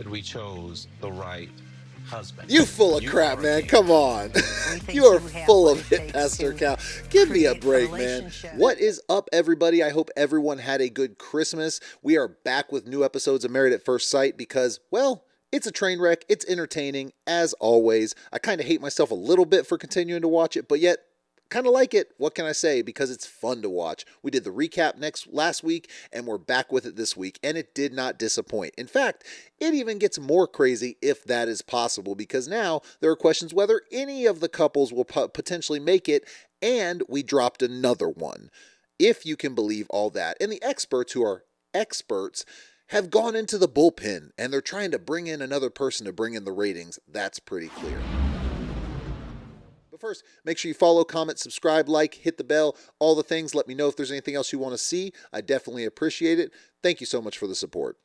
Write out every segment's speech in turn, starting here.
that we chose the right husband. You full of crap, man. Come on. You are full of it, Pastor Cal. Give me a break, man. What is up, everybody? I hope everyone had a good Christmas. We are back with new episodes of Married at First Sight because, well, it's a train wreck. It's entertaining, as always. I kind of hate myself a little bit for continuing to watch it, but yet kind of like it. What can I say? Because it's fun to watch. We did the recap last week, and we're back with it this week, and it did not disappoint. In fact, it even gets more crazy if that is possible, because now there are questions whether any of the couples will potentially make it, and we dropped another one. If you can believe all that. And the experts who are experts have gone into the bullpen, and they're trying to bring in another person to bring in the ratings. That's pretty clear. But first, make sure you follow, comment, subscribe, like, hit the bell, all the things. Let me know if there's anything else you want to see. I definitely appreciate it. Thank you so much for the support.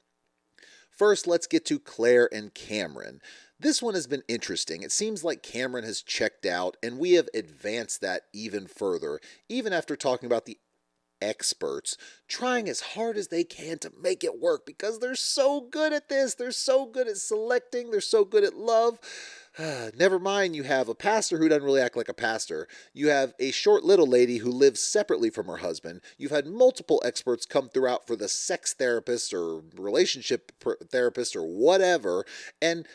First, let's get to Claire and Cameron. This one has been interesting. It seems like Cameron has checked out, and we have advanced that even further, even after talking about the experts trying as hard as they can to make it work because they're so good at this. They're so good at selecting. They're so good at love. Never mind, you have a pastor who doesn't really act like a pastor. You have a short little lady who lives separately from her husband. You've had multiple experts come throughout for the sex therapist or relationship therapist or whatever, and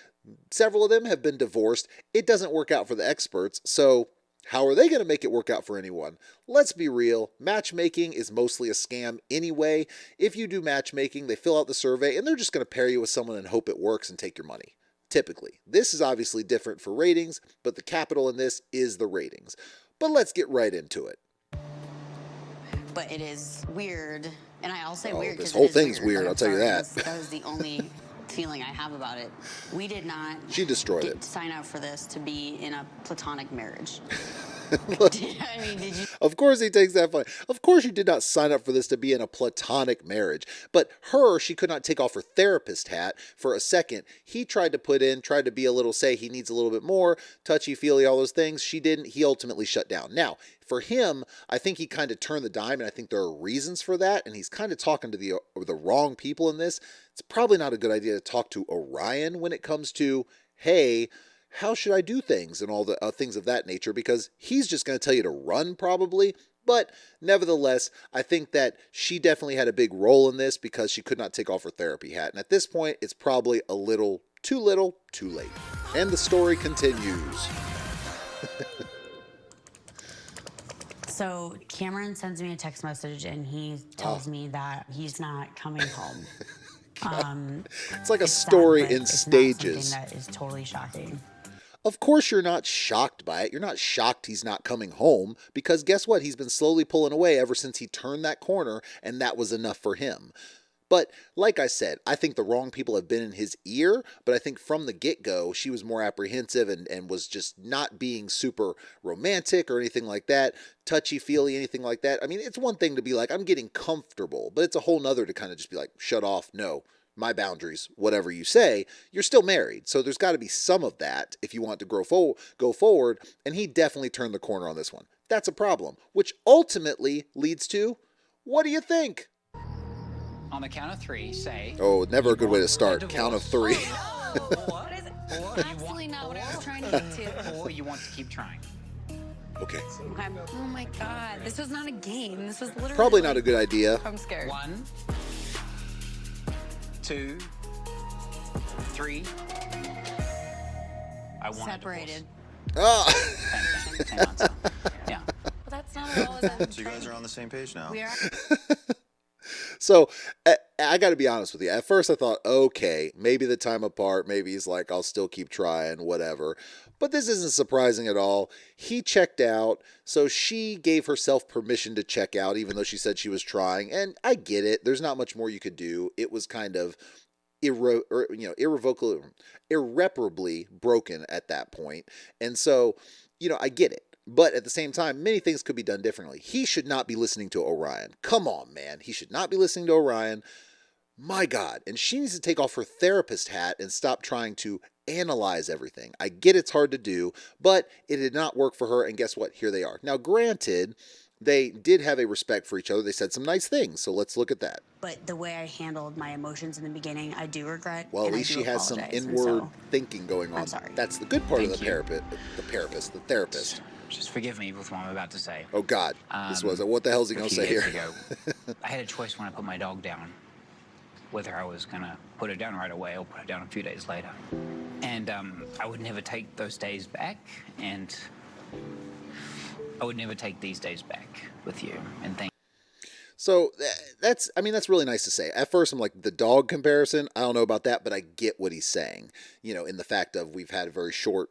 several of them have been divorced. It doesn't work out for the experts, so how are they going to make it work out for anyone? Let's be real. Matchmaking is mostly a scam anyway. If you do matchmaking, they fill out the survey and they're just going to pair you with someone and hope it works and take your money. Typically. This is obviously different for ratings, but the capital in this is the ratings. But let's get right into it. But it is weird, and I'll say weird because this whole thing's weird. I'll tell you that. That was the only feeling I have about it. We did not She destroyed it. Sign up for this to be in a platonic marriage. Did you? Of course he takes that fun. Of course you did not sign up for this to be in a platonic marriage. But she could not take off her therapist hat for a second. He tried to be a little, say he needs a little bit more, touchy-feely, all those things. She didn't. He ultimately shut down. Now, for him, I think he kind of turned the dime, and I think there are reasons for that, and he's kind of talking to the wrong people in this. It's probably not a good idea to talk to Orion when it comes to, hey, how should I do things and all the things of that nature, because he's just going to tell you to run probably. But nevertheless, I think that she definitely had a big role in this because she could not take off her therapy hat. And at this point, it's probably a little, too late. And the story continues. So Cameron sends me a text message and he tells me that he's not coming home. It's like a story in stages. Not something that is totally shocking. Of course you're not shocked by it. You're not shocked he's not coming home because guess what? He's been slowly pulling away ever since he turned that corner, and that was enough for him. But like I said, I think the wrong people have been in his ear, but I think from the get-go, she was more apprehensive and was just not being super romantic or anything like that, touchy-feely, anything like that. I mean, it's one thing to be like, I'm getting comfortable, but it's a whole nother to kind of just be like, shut off, no. My boundaries, whatever you say, you're still married. So there's got to be some of that if you want to go forward. And he definitely turned the corner on this one. That's a problem, which ultimately leads to, what do you think? On the count of three, say. Oh, never a good way to start. Count of three. What is it? Absolutely not what I was trying to get to. Or you want to keep trying. Okay. Oh my God. This was not a game. This was literally. Probably not a good idea. I'm scared. 1, 2, 3. I want Separated. Ah. Same months. Yeah. Well, that's not at all. So you guys are on the same page now. We are. So I got to be honest with you. At first I thought, okay, maybe the time apart, maybe he's like, I'll still keep trying, whatever. But this isn't surprising at all. He checked out, so she gave herself permission to check out, even though she said she was trying. And I get it. There's not much more you could do. It was kind of irreparably broken at that point. And so, I get it. But at the same time, many things could be done differently. He should not be listening to Orion. Come on, man. He should not be listening to Orion. My God. And she needs to take off her therapist hat and stop trying to analyze everything. I get it's hard to do, but it did not work for her. And guess what? Here they are. Now, granted, they did have a respect for each other. They said some nice things. So let's look at that. But the way I handled my emotions in the beginning, I do regret. Well, at and least I do she has some apologize, and inward so thinking going on. I'm sorry. That's the good part of Thank the you. therapist. Just forgive me with what I'm about to say. Oh God, this was it. What the hell is he A gonna few say days here? ago, I had a choice when I put my dog down, whether I was gonna put it down right away or put it down a few days later. And I would never take those days back, and I would never take these days back with you. And thank So that's really nice to say. At first, I'm like, the dog comparison, I don't know about that, but I get what he's saying. You know, in the fact of we've had a very short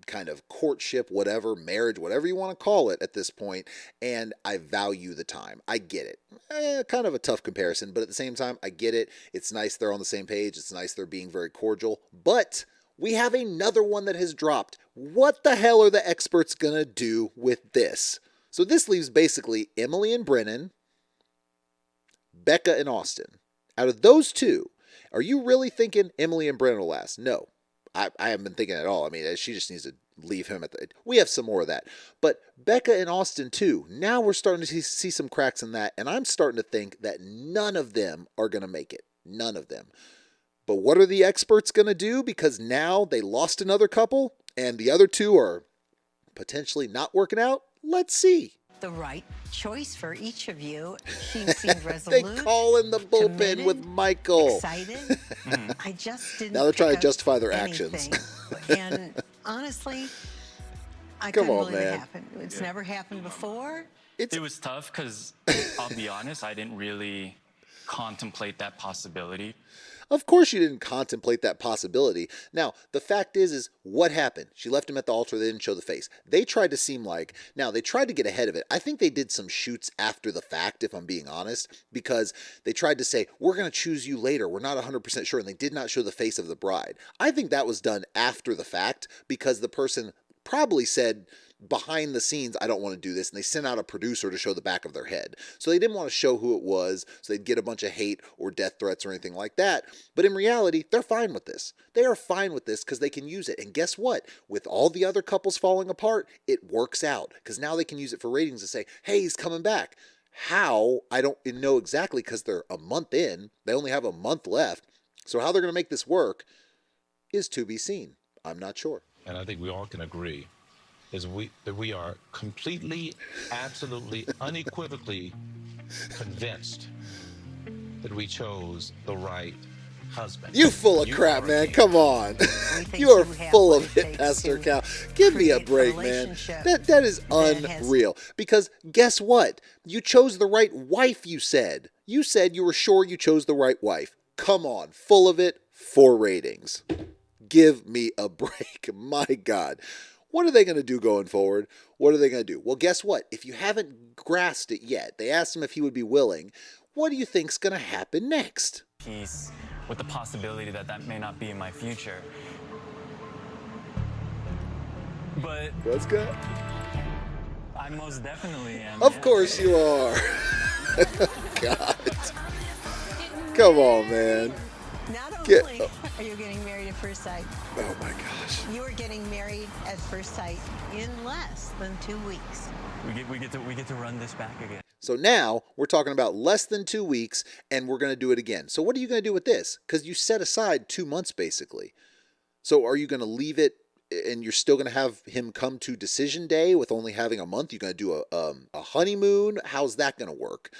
kind of courtship, whatever, marriage, whatever you want to call it at this point, and I value the time. I get it. Kind of a tough comparison, but at the same time, I get it. It's nice they're on the same page. It's nice they're being very cordial, but we have another one that has dropped. What the hell are the experts going to do with this? So this leaves basically Emily and Brennan, Becca and Austin. Out of those two, are you really thinking Emily and Brennan will last? No. I haven't been thinking at all. I mean, she just needs to leave him at the... We have some more of that. But Becca and Austin, too. Now we're starting to see some cracks in that, and I'm starting to think that none of them are going to make it. None of them. But what are the experts going to do? Because now they lost another couple, and the other two are potentially not working out? Let's see. The right choice for each of you. She seemed They resolute. call in the bullpen committed, with Michael. Excited. I just didn't. Now they're trying to pick up justify their actions. anything. And honestly, I Come couldn't on, believe man. it happened. It's never happened before. It was tough because, I'll be honest, I didn't really contemplate that possibility. Of course you didn't contemplate that possibility. Now, the fact is what happened? She left him at the altar. They didn't show the face. They tried to seem like... Now, they tried to get ahead of it. I think they did some shoots after the fact, if I'm being honest, because they tried to say, we're going to choose you later. We're not 100% sure. And they did not show the face of the bride. I think that was done after the fact because the person probably said... behind the scenes, I don't want to do this, and they sent out a producer to show the back of their head. So they didn't want to show who it was, so they'd get a bunch of hate or death threats or anything like that. But in reality, they're fine with this. They are fine with this because they can use it. And guess what? With all the other couples falling apart, it works out because now they can use it for ratings and say, hey, he's coming back. How? I don't know exactly because they're a month in. They only have a month left. So how they're going to make this work is to be seen. I'm not sure. And I think we all can agree that we are completely, absolutely, unequivocally convinced that we chose the right husband. You full of crap, are man. a- Come on. think You are you have full what of it it, takes Pastor to Cal. Give me a create a break, man. relationship That is that has- unreal. Because guess what? You chose the right wife, you said. You said you were sure you chose the right wife. Come on. Full of it. 4 ratings. Give me a break. My God. What are they going to do going forward? What are they going to do? Well, guess what? If you haven't grasped it yet, they asked him if he would be willing. What do you think's going to happen next? Peace with the possibility that that may not be in my future. But What's good? I most definitely am. Of yeah. course you are. God. Come on, man. Not Get- only are you getting married at first sight, Oh my gosh. you are getting married at first sight in less than 2 weeks. We get to run this back again. So now we're talking about less than 2 weeks and we're going to do it again. So what are you going to do with this? Because you set aside 2 months basically. So are you going to leave it and you're still going to have him come to decision day with only having a month? You're going to do a honeymoon? How's that going to work?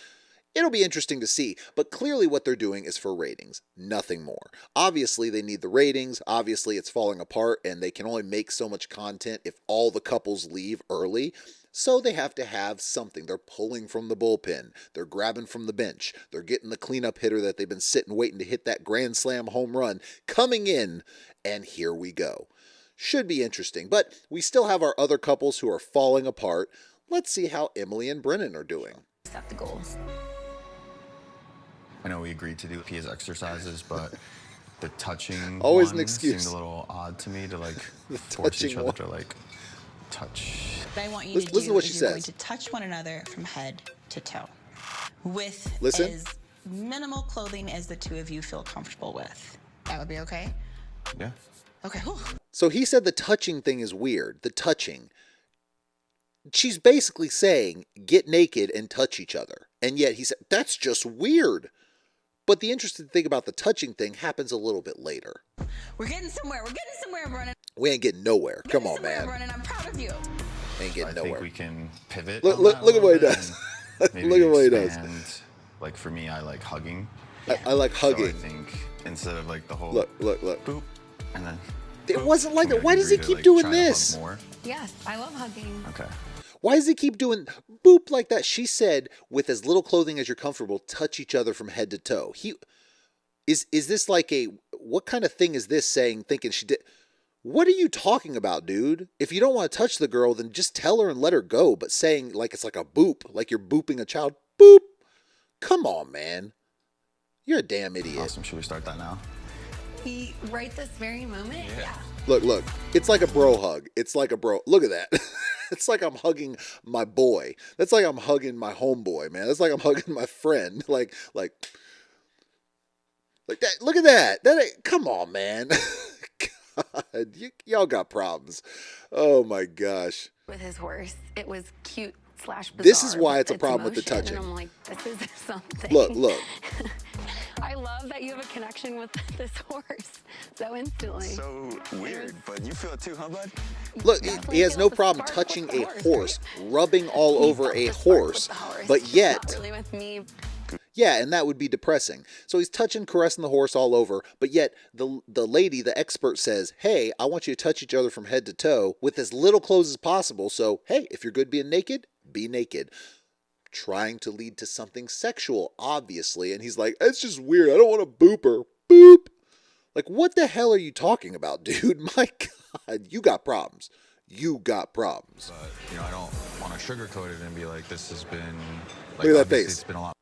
It'll be interesting to see, but clearly what they're doing is for ratings, nothing more. Obviously, they need the ratings. Obviously, it's falling apart, and they can only make so much content if all the couples leave early. So they have to have something. They're pulling from the bullpen. They're grabbing from the bench. They're getting the cleanup hitter that they've been sitting waiting to hit that grand slam home run coming in, and here we go. Should be interesting, but we still have our other couples who are falling apart. Let's see how Emily and Brennan are doing. Set the goals. I know we agreed to do PS exercises, but the touching Always an one excuse. seemed a little odd to me to like The force each touching other one. to like touch. What I want you Listen- to listen do to what she is you're going says. to touch one another from head to toe with Listen. as minimal clothing as the two of you feel comfortable with. That would be okay? Yeah. Okay. Whew. So he said the touching thing is weird. The touching. She's basically saying, get naked and touch each other. And yet he said, that's just weird. But the interesting thing about the touching thing happens a little bit later. We're getting somewhere. We're getting somewhere, Brennan. We ain't getting nowhere. Come on, man. Brennan, I'm proud of you. Ain't getting I nowhere. think we can pivot. Look on that a at what he little does. bit and Look at what he does. expand. Like for me, I like hugging. I like hugging. So I think instead of like the whole Look. boop and then It boop, wasn't like can we that. Why does he agree to, keep like, doing try to hug this? more? Yes, I love hugging. Okay. Why does he keep doing boop like that? She said, with as little clothing as you're comfortable, touch each other from head to toe. Is this like what kind of thing is this saying, thinking she did? What are you talking about, dude? If you don't want to touch the girl, then just tell her and let her go. But saying like it's like a boop, like you're booping a child, boop. Come on, man. You're a damn idiot. Awesome. Should we start that now? Right this very moment? Yeah. Look. It's like a bro hug. It's like a bro. Look at that. It's like I'm hugging my boy. That's like I'm hugging my homeboy, man. That's like I'm hugging my friend. Like that. Look at that. That ain't, come on, man. God, y'all got problems. Oh my gosh. With his horse, it was cute / bizarre. This is why but it's a problem with the emotion, touching. And I'm like, this is something. Look. I love that you have a connection with this horse so instantly. So weird, but you feel it too, huh, bud? Look, he has no problem touching a horse, rubbing all over a horse, but yet, Not really with me. yeah, and that would be depressing. So he's touching, caressing the horse all over, but yet the lady, the expert says, hey, I want you to touch each other from head to toe with as little clothes as possible. So, hey, if you're good being naked, be naked. Trying to lead to something sexual, obviously. And he's like, it's just weird. I don't want to boop her. Boop. Like, what the hell are you talking about, dude? My God, you got problems. You got problems. But I don't want to sugarcoat it and be like, this has been. Look at that face. It's been a lot.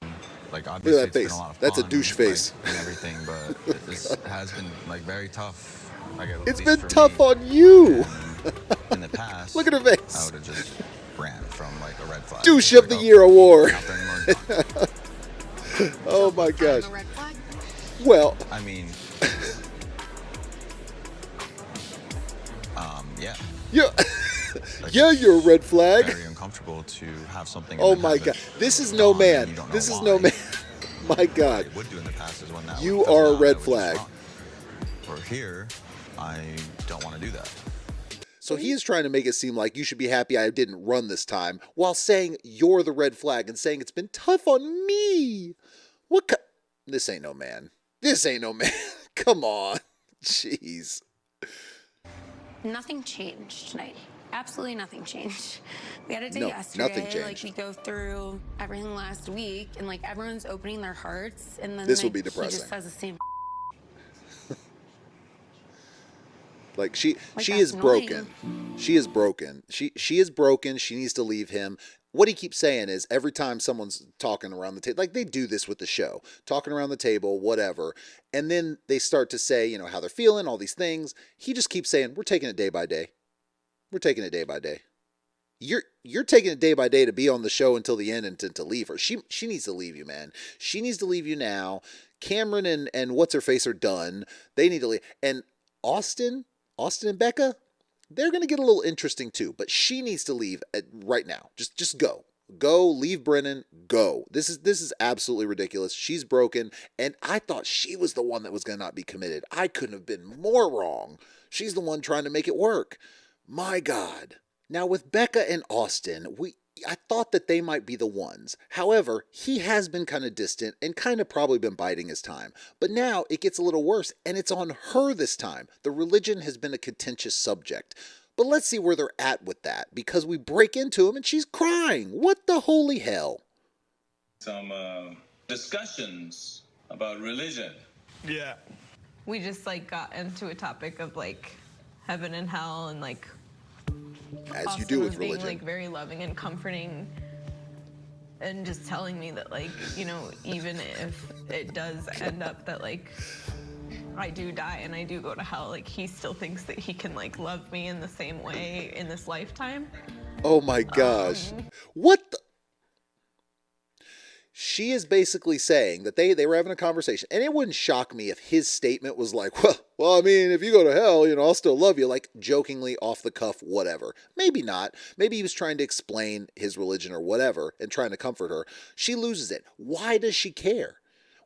Look Obviously, at that face. Been a lot of That's a fun, douche face. and everything, but this has been very tough. It's been tough on you. In the past, Look at her face. I would have just ran from a red flag. Douche of the Year award. Out there anymore. Oh my gosh. I'm a red flag. Well, I mean, yeah. yeah. Yeah, you're a red flag. Very uncomfortable to have something. Oh my God. This is no man. This is no man. My God. Would do in the past is when that You was are a not, red I would just flag. run. Or here, I don't want to do that. So he is trying to make it seem like you should be happy I didn't run this time, while saying you're the red flag and saying it's been tough on me. This ain't no man. This ain't no man. Come on. Jeez. Nothing changed tonight. Absolutely nothing changed. We had a day No, yesterday. nothing changed. Like we go through everything last week, and like everyone's opening their hearts, and then This will like, be he depressing. just says the same. Like she Like, is that's broken. She is broken. She is broken. She needs to leave him. What he keeps saying is every time someone's talking around the table, like they do this with the show, talking around the table, whatever, and then they start to say, how they're feeling, all these things. He just keeps saying, "We're taking it day by day. We're taking it day by day." You're taking it day by day to be on the show until the end and to leave her. She needs to leave you, man. She needs to leave you now. Cameron and what's her face are done. They need to leave. And Austin and Becca, they're going to get a little interesting too, but she needs to leave right now. Just go. Go, leave Brennan, go. This is absolutely ridiculous. She's broken, and I thought she was the one that was going to not be committed. I couldn't have been more wrong. She's the one trying to make it work. My God. Now with Becca and Austin, I thought that they might be the ones. However, he has been kind of distant and kind of probably been biding his time. But now it gets a little worse, and it's on her this time. The religion has been a contentious subject. But let's see where they're at with that, because we break into him and she's crying. What the holy hell? Some discussions about religion. Yeah. We just got into a topic of heaven and hell and As Austin you do with was being religion. very loving and comforting and just telling me that even if it does end up that I do die and I do go to hell, he still thinks that he can love me in the same way in this lifetime. Oh my gosh. What the? She is basically saying that they were having a conversation, and it wouldn't shock me if his statement was like, well, I mean, if you go to hell, I'll still love you, like jokingly, off the cuff, whatever. Maybe not. Maybe he was trying to explain his religion or whatever and trying to comfort her. She loses it. Why does she care?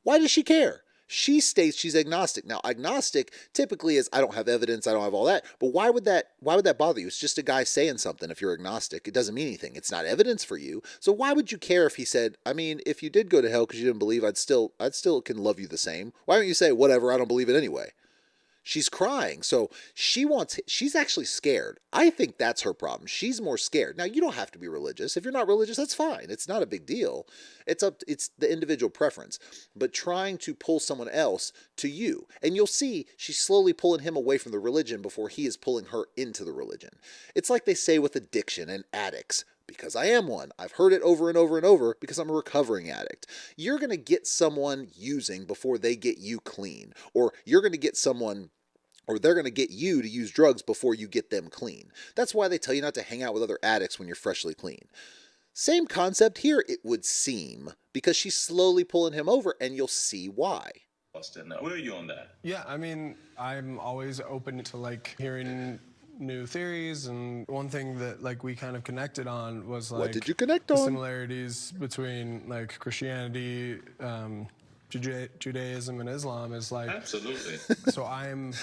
Why does she care? She states she's agnostic. Now, agnostic typically is, I don't have evidence, I don't have all that. But why would that bother you? It's just a guy saying something. If you're agnostic, it doesn't mean anything. It's not evidence for you. So why would you care if he said, I mean, if you did go to hell because you didn't believe, I'd still can love you the same. Why don't you say, whatever, I don't believe it anyway? She's crying. So she's actually scared. I think that's her problem. She's more scared. Now, you don't have to be religious. If you're not religious, that's fine. It's not a big deal. It's the individual preference. But trying to pull someone else to you, and you'll see she's slowly pulling him away from the religion before he is pulling her into the religion. It's like they say with addiction and addicts. Because I am one. I've heard it over and over and over because I'm a recovering addict. You're going to get someone using before they get you clean. Or you're going to get someone, or they're going to get you to use drugs before you get them clean. That's why they tell you not to hang out with other addicts when you're freshly clean. Same concept here, it would seem, because she's slowly pulling him over, and you'll see why. Where are you on that? Yeah, I mean, I'm always open to like hearing new theories, and one thing that like we kind of connected on was like, what did you connect on? The similarities between like Christianity, Judaism, and Islam is like, absolutely. So I'm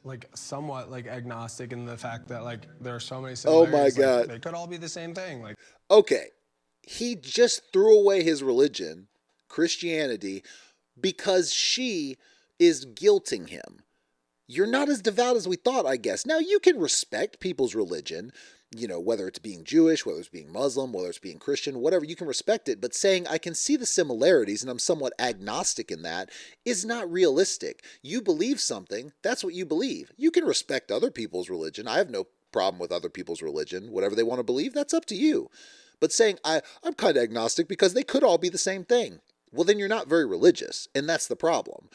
like somewhat like agnostic in the fact that like there are so many similarities. Oh my God, like, they could all be the same thing. Like, okay, he just threw away his religion, Christianity, because she is guilting him. You're not as devout as we thought, I guess. Now, you can respect people's religion, whether it's being Jewish, whether it's being Muslim, whether it's being Christian, whatever, you can respect it. But saying, I can see the similarities and I'm somewhat agnostic in that is not realistic. You believe something, that's what you believe. You can respect other people's religion. I have no problem with other people's religion. Whatever they want to believe, that's up to you. But saying, I'm kind of agnostic because they could all be the same thing. Well, then you're not very religious, and that's the problem.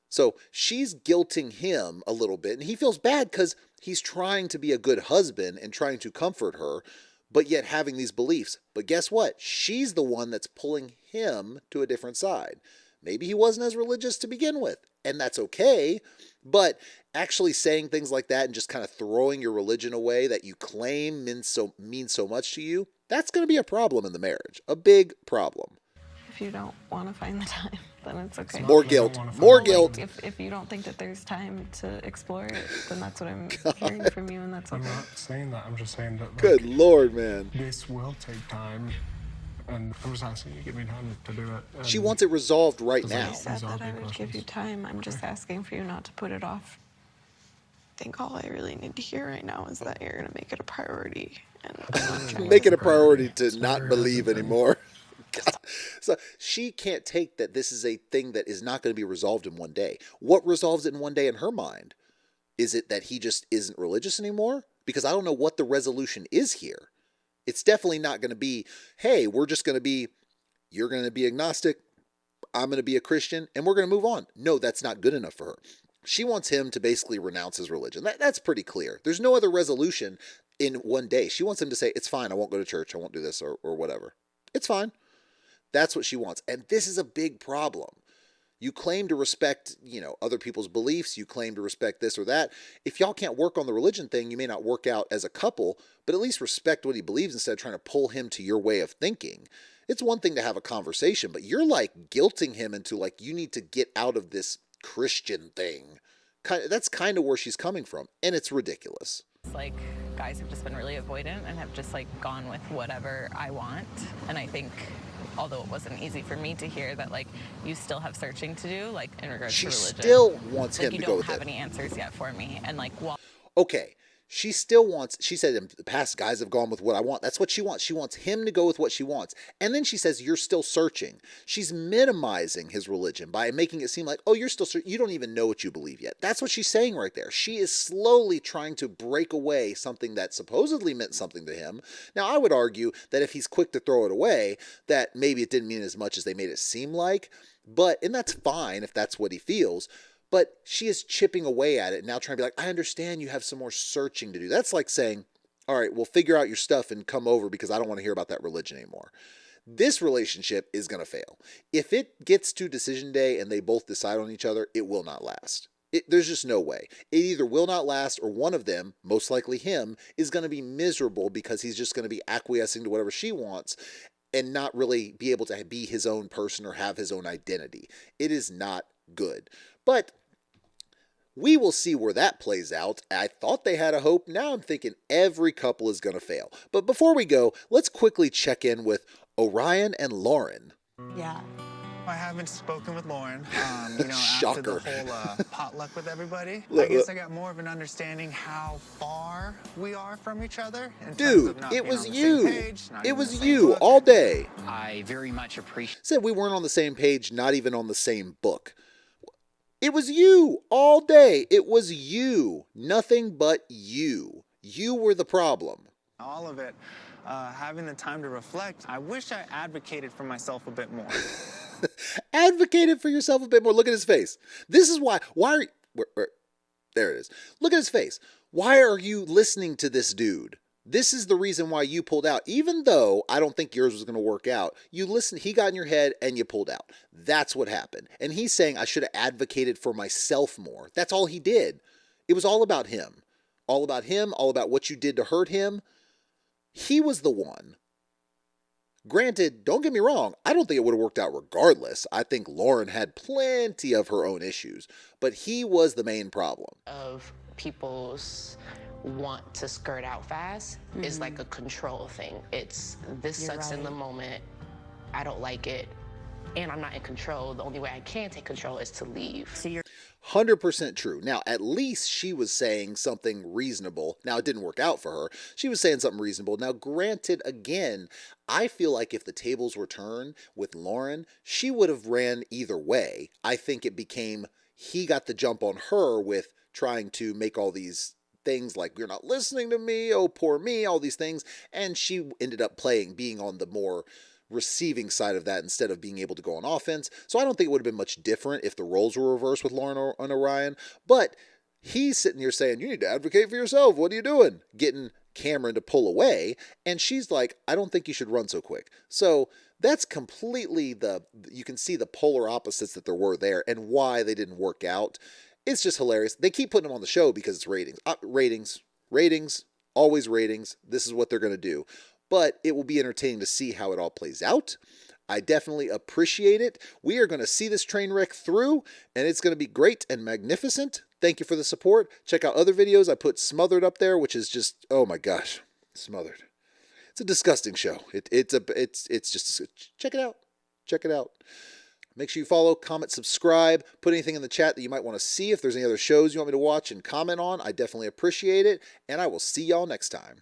So she's guilting him a little bit, and he feels bad because he's trying to be a good husband and trying to comfort her, but yet having these beliefs. But guess what? She's the one that's pulling him to a different side. Maybe he wasn't as religious to begin with, and that's okay, but actually saying things like that and just kind of throwing your religion away that you claim means so much to you, that's going to be a problem in the marriage, a big problem. If you don't want to find the time, then it's okay. More guilt. More guilt. If you don't think that there's time to explore it, then that's what I'm hearing from you, and that's okay. I'm not saying that. I'm just saying that. Like, good Lord, man. This will take time, and I'm just asking you to give me time to do it. She wants it resolved right now. I said that I would give you time. I'm just asking for you not to put it off. I think all I really need to hear right now is that you're going to make it a priority. And make it a priority to not believe anymore. God. So she can't take that this is a thing that is not going to be resolved in one day. What resolves it in one day in her mind? Is it that he just isn't religious anymore? Because I don't know what the resolution is here. It's definitely not going to be, hey, you're going to be agnostic, I'm going to be a Christian, and we're going to move on. No, that's not good enough for her. She wants him to basically renounce his religion. That's pretty clear. There's no other resolution in one day. She wants him to say, it's fine, I won't go to church, I won't do this or whatever. It's fine. That's what she wants. And this is a big problem. You claim to respect, other people's beliefs. You claim to respect this or that. If y'all can't work on the religion thing, you may not work out as a couple, but at least respect what he believes instead of trying to pull him to your way of thinking. It's one thing to have a conversation, but you're like guilting him into like, you need to get out of this Christian thing. That's kind of where she's coming from. And it's ridiculous. It's like guys have just been really avoidant and have just like gone with whatever I want. And I think, although it wasn't easy for me to hear that, like, you still have searching to do, like, in regards to religion. She still wants him to go with it. You don't have any answers yet for me. And, like, okay. She still wants, she said in the past, guys have gone with what I want. That's what she wants. She wants him to go with what she wants. And then she says, you're still searching. She's minimizing his religion by making it seem like, oh, you're still searching. You don't even know what you believe yet. That's what she's saying right there. She is slowly trying to break away something that supposedly meant something to him. Now, I would argue that if he's quick to throw it away, that maybe it didn't mean as much as they made it seem like. And that's fine if that's what he feels. But she is chipping away at it, now trying to be like, I understand you have some more searching to do. That's like saying, all right, well, figure out your stuff and come over because I don't want to hear about that religion anymore. This relationship is going to fail. If it gets to decision day and they both decide on each other, it will not last. There's just no way. It either will not last, or one of them, most likely him, is going to be miserable because he's just going to be acquiescing to whatever she wants and not really be able to be his own person or have his own identity. It is not good. But we will see where that plays out. I thought they had a hope. Now I'm thinking every couple is going to fail. But before we go, let's quickly check in with Orion and Lauren. Yeah. I haven't spoken with Lauren, Shocker. after the whole potluck with everybody. Look, I guess look. I got more of an understanding how far we are from each other. Dude, it was you. It was you all day. I very much appreciate. Said we weren't on the same page, not even on the same book. It was you all day. It was you. Nothing but you. You were the problem. All of it. Having the time to reflect, I wish I advocated for myself a bit more. Advocated for yourself a bit more. Look at his face. This is why are there it is. Look at his face. Why are you listening to this dude? This is the reason why you pulled out. Even though I don't think yours was going to work out, you listened, he got in your head and you pulled out. That's what happened. And he's saying I should have advocated for myself more. That's all he did. It was all about him. All about him, all about what you did to hurt him. He was the one. Granted, don't get me wrong, I don't think it would have worked out regardless. I think Lauren had plenty of her own issues, but he was the main problem. Of people's want to skirt out fast is like a control thing. It's this sucks in the moment, I don't like it, and I'm not in control. The only way I can take control is to leave. So you're 100% true. Now, at least she was saying something reasonable. Now, it didn't work out for her. She was saying something reasonable. Now, granted, again, I feel like if the tables were turned with Lauren, she would have ran either way. I think it became he got the jump on her with trying to make all these things like, you're not listening to me, oh, poor me, all these things. And she ended up being on the more receiving side of that instead of being able to go on offense. So I don't think it would have been much different if the roles were reversed with Lauren and Orion. But he's sitting here saying, you need to advocate for yourself. What are you doing? Getting Cameron to pull away. And she's like, I don't think you should run so quick. So that's completely you can see the polar opposites that there were there and why they didn't work out. It's just hilarious. They keep putting them on the show because it's ratings. Ratings, always ratings. This is what they're going to do. But it will be entertaining to see how it all plays out. I definitely appreciate it. We are going to see this train wreck through, and it's going to be great and magnificent. Thank you for the support. Check out other videos. I put Smothered up there, which is just, oh my gosh, Smothered. It's a disgusting show. It's just, check it out. Check it out. Make sure you follow, comment, subscribe, put anything in the chat that you might want to see. If there's any other shows you want me to watch and comment on, I definitely appreciate it. And I will see y'all next time.